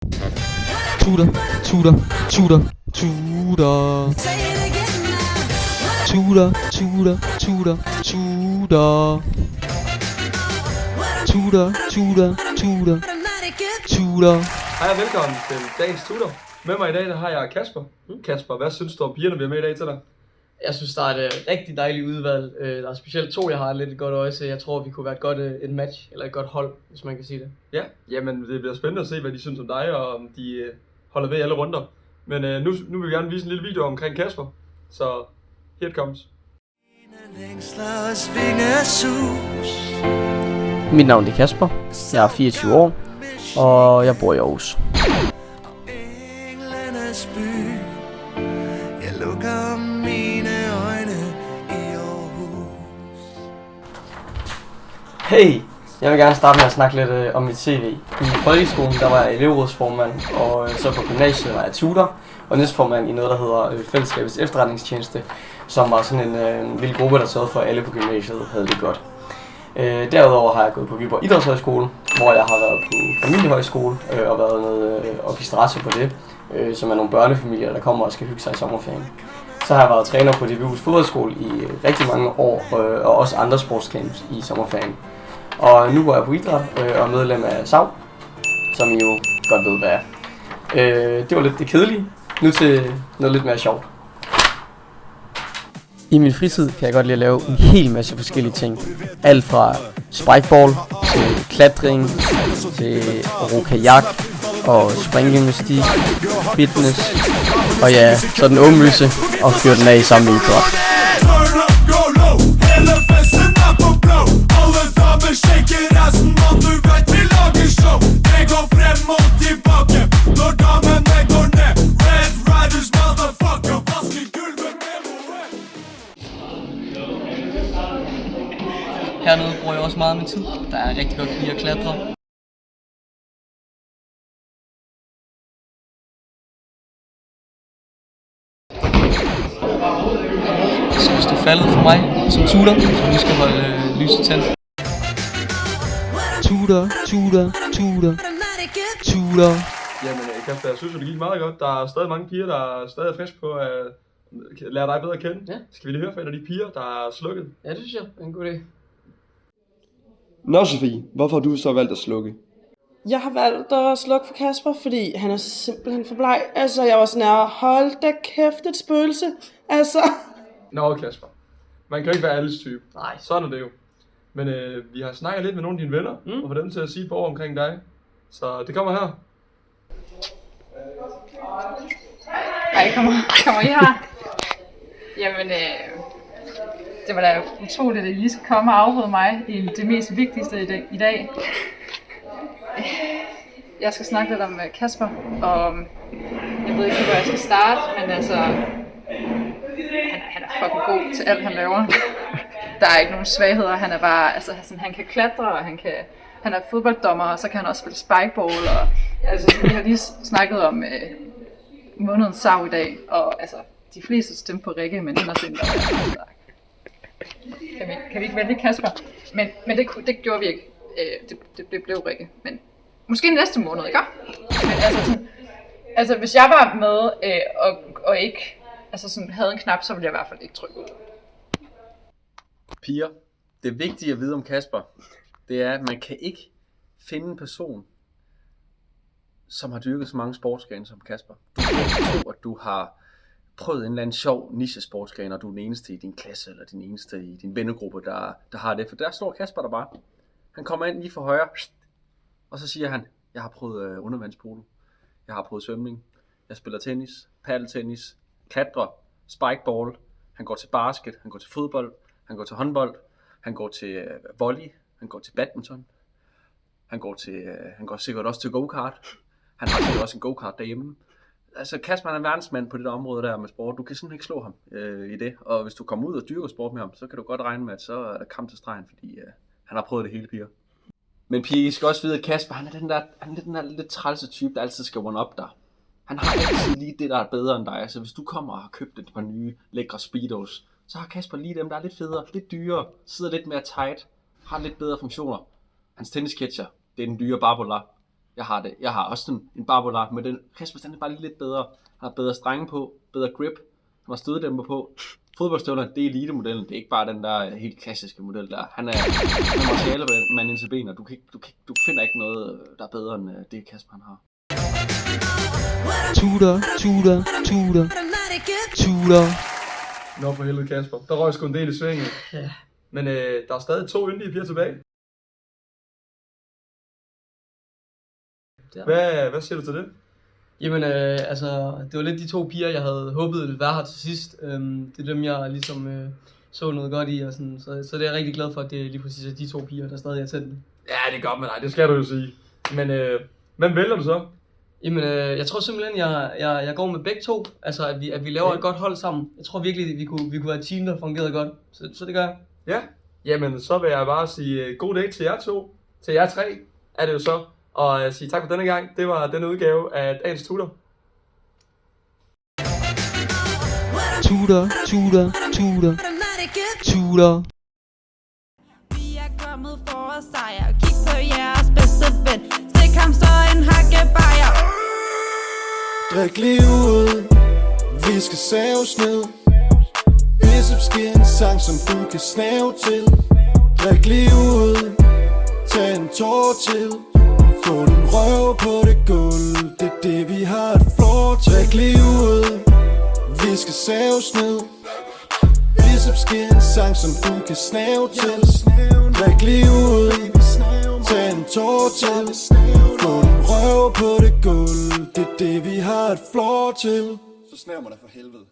Tutor, tutor, tutor, tutor. Tutor, tutor, tutor, tutor. Tutor, tutor, tutor, tutor. Hej og velkommen til dagens tutor. Med mig i dag der har jeg Kasper. Kasper, hvad synes du om pigerne, vi er med i dag til dig? Jeg synes, der er et rigtig dejligt udvalg. Der er specielt to, jeg har lidt et godt øje til. Jeg tror, vi kunne være et godt et match, eller et godt hold, hvis man kan sige det. Ja, jamen det bliver spændende at se, hvad de synes om dig, og om de holder ved alle runder. Men nu vil vi gerne vise en lille video omkring Kasper, så here it comes. Mit navn er Kasper, jeg er 24 år, og jeg bor i Aarhus. Jeg lukker mine øjne i Aarhus. Hey, jeg vil gerne starte med at snakke lidt om mit CV. I folkeskolen der var jeg elevrådsformand, og så på gymnasiet var jeg tutor og næstformand i noget, der hedder Fællesskabets Efterretningstjeneste, som var sådan en lille gruppe, der sørgede for, at alle på gymnasiet havde det godt. Derudover har jeg gået på Viborg Idrætshøjskole, hvor jeg har været på familiehøjskole og været noget orkestrator på det, som er nogle børnefamilier, der kommer og skal hygge sig i sommerferien. Så har jeg været træner på DBU's fodboldskole i rigtig mange år, og også andre sportscamps i sommerferien. Og nu går jeg på idræt og er medlem af SAV, som I jo godt ved, hvad er. Det var lidt det kedelige. Nu til noget lidt mere sjovt. I min fritid kan jeg godt lide at lave en hel masse forskellige ting. Alt fra spikeball til klatring, til ro kajak og springgymnastik, fitness og ja, så den åbenlyse og fyre den af i samme idræt. Hernede bruger jeg også meget af min tid. Der er rigtig godt lide at klatre. Så hvis du er faldet for mig som tutor, så vi skal holde lyset tændt. Tutor, tutor, tutor, tutor. Jamen Kasper, jeg synes det gik meget godt. Der er stadig mange piger, der er stadig friske på at lære dig bedre at kende. Ja. Skal vi lige høre fra en af de piger, der er slukket? Ja, det synes jeg er en god idé. Nå Sofie, hvorfor har du så valgt at slukke? Jeg har valgt at slukke for Kasper, fordi han er simpelthen for bleg. Altså, jeg var sådan her, hold da kæft, et spøgelse. Altså. Nå Kasper, man kan jo ikke være alles type. Nej. Sådan er det jo. Men vi har snakket lidt med nogle af dine venner, og få dem til at sige et par ord omkring dig. Så det kommer her. Hej, kommer I her? Jamen, det var da utroligt, at I lige skal komme og afbryde mig i det mest vigtigste i dag. Jeg skal snakke lidt om Kasper, og jeg ved ikke, hvor jeg skal starte, men altså, han er fucking god til alt, han laver. Der er ikke nogen svagheder, han er bare, altså sådan, han kan klatre, og han er fodbolddommer, og så kan han også spille spikeball, og altså, vi har lige snakket om månedens SAV i dag, og altså, de fleste stemte på Rikke, men han er simpelthen kan vi ikke vælge Kasper? Men det gjorde vi ikke. Det blev Rikke, men måske næste måned, ikke? Men altså, hvis jeg var med og ikke altså sådan, havde en knap, så ville jeg i hvert fald ikke trykke ud. Piger, det vigtige at vide om Kasper, det er, at man kan ikke finde en person, som har dyrket så mange sportsgrene som Kasper. Du kan ikke tro, at du har prøvet en eller anden sjov niche-sportsgren, og du er den eneste i din klasse, eller den eneste i din vennegruppe, der har det. For der står Kasper der bare. Han kommer ind lige for højre, og så siger han, jeg har prøvet undervandspolo, jeg har prøvet svømning, jeg spiller tennis, paddeltennis, klatrer, spikeball, han går til basket, han går til fodbold, han går til håndbold, han går til volley, han går til badminton, han går sikkert også til go-kart, han har sikkert også en go-kart derhjemme. Altså Kasper er en verdensmand på det der område der med sport. Du kan simpelthen ikke slå ham i det. Og hvis du kommer ud og dyrker sport med ham, så kan du godt regne med, at så er der kamp til stregen, fordi han har prøvet det hele, piger. Men piger, I skal også vide, at Kasper, han er den der lidt trælse type, der altid skal one-up dig. Han har altid lige det, der er bedre end dig. Så hvis du kommer og har købt et par nye lækre speedos, så har Kasper lige dem, der er lidt federe, lidt dyrere, sidder lidt mere tight, har lidt bedre funktioner. Hans tennisketcher, det er den dyre Barbola. Jeg har også sådan en barbolar, men den Kasper, den er bare lige lidt bedre. Han har bedre strenge på, bedre grip, han har støddæmper på. Fodboldstøvler, det er elite-modellen, det er ikke bare den der helt klassiske model der. Han er materialemand ind til ben, og du finder ikke noget, der er bedre end det Kasper han har. Tudor, Tudor, Tudor, Tudor. Nå for helvede, Kasper. Der røg sgu en del i svinget. Ja. Men der er stadig 2 yndige piger tilbage. Hvad siger du til det? Jamen, altså, det var lidt de 2 piger, jeg havde håbet ville være her til sidst. Det er dem, jeg ligesom så noget godt i, og sådan, så det er jeg rigtig glad for, at det er lige præcis de 2 piger, der stadig er tæt. Ja, det er godt med dig, det skal du jo sige. Men hvem vælger du så? Jamen, jeg tror simpelthen, jeg går med begge 2. Altså, at vi laver et godt hold sammen. Jeg tror virkelig, vi kunne være et team, der fungerede godt. Så det gør jeg. Ja, jamen så vil jeg bare sige god dag til jer 2. Til jer 3 er det jo så. Og sige tak for denne gang. Det var denne udgave af dagens Tudor. Tudor, Tudor, Tudor, Tudor. Vi er kommet for at sejre. Kig på jeres bedste ven. Stik ham så en hakkebajer. Drik lige ud, vi skal saves ned. Biceps giver en sang, som du kan snave til. Drik lige ud, tag en tår til. Få din røv på det gulv, det er det vi har et floor til. Drik lige ud, vi skal saves ned. Biceps giver en sang, som du kan snave til. Drik lige ud, tag en tår til. Få din røv på det gulv, det er det vi har et floor til. Så snæv mig da for helvede.